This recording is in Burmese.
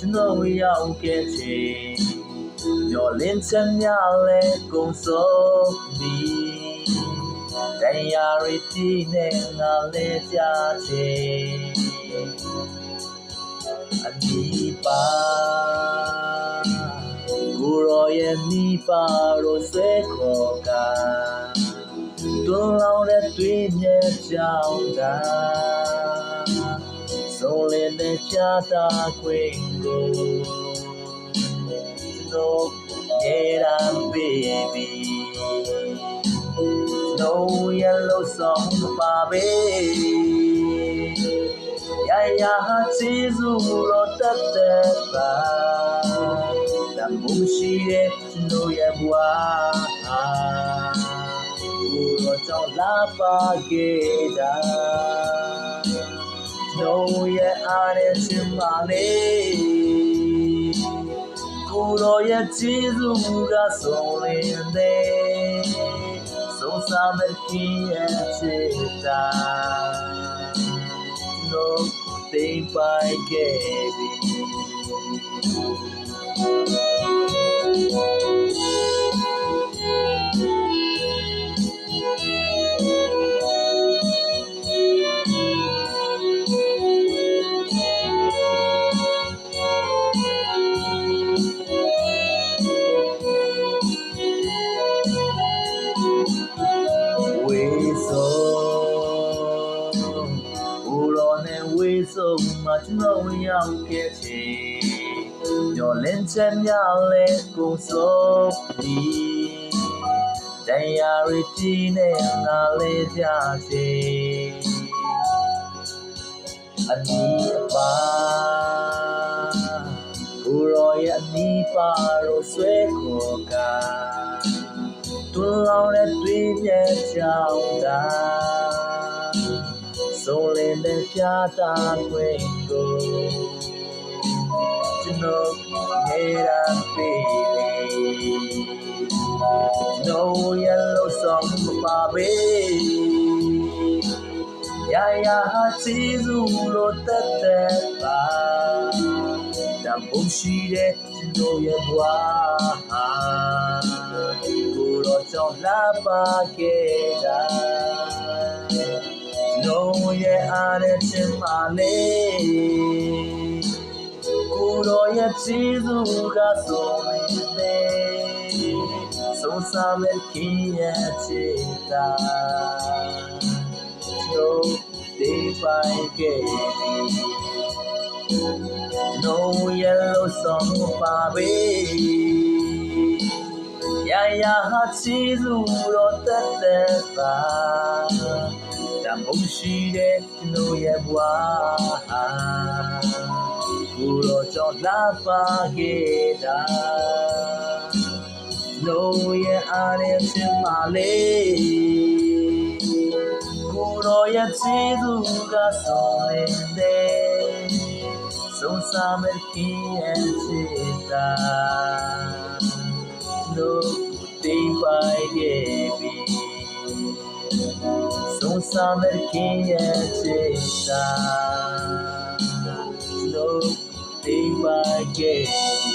ကျွန်တော်ရောက်ခဲ့ချင်မျောလင်းချက်များလဲကုန်ဆုံးပြီးတရားရည်တည်နေငါလဲကြချင်အဒီပါကိုရောရဲ့မိပါတို့ဆွဲခေါ်ကတွန်းလောင်းတဲ့တွေ့မြဲကြောင်းတာဆုံးလင်းတဲ့ချာတာခွေကိုတို့era baby no yellow song baby ya ya chizu ro tataba la mushire no ya bwa ro chao la pa ke da no ya are chimaleကိုယ်တော်ရဲ့ကျေးဇူးကဆုံးလင်းတဲ့ဆုံးစာမခင်ရဲ့ချစ်တာတို့သိမ့်ပိုင်ခဲ့ပြီဆုံးမကျွန်တော်ရောက်ခဲ့ချင်မျောလင်းချက်များလဲကုန်ဆုံးပြီးတရားရည်တည်နေငါလဲကြချင်အနီးပါကိုရောရဲ့အနီးပါတို့ဆွဲခေါ်ကတွန်းလောင်းတဲ့တွေ့မြဲကြောင်းတာဆုံးလင်းတဲ့ပြတာခွေကိုကျွန်တော်နေတာပြီNo yellow song baby ya ya chizu lo tataba da bushire no ye bwa ko ro chao la pa ke da no ye are chimale ko ro ye chizu ga so ne so sa me ki ye chita no day by day no yellow song baby ya ya chizu ro tataba da mushire no ye bwa ko ro chao la pa ke da no ye are chimale ko ro ye chizu ga so linde so sa me ki ye chita no day by day so sa me ki ye chita no day by day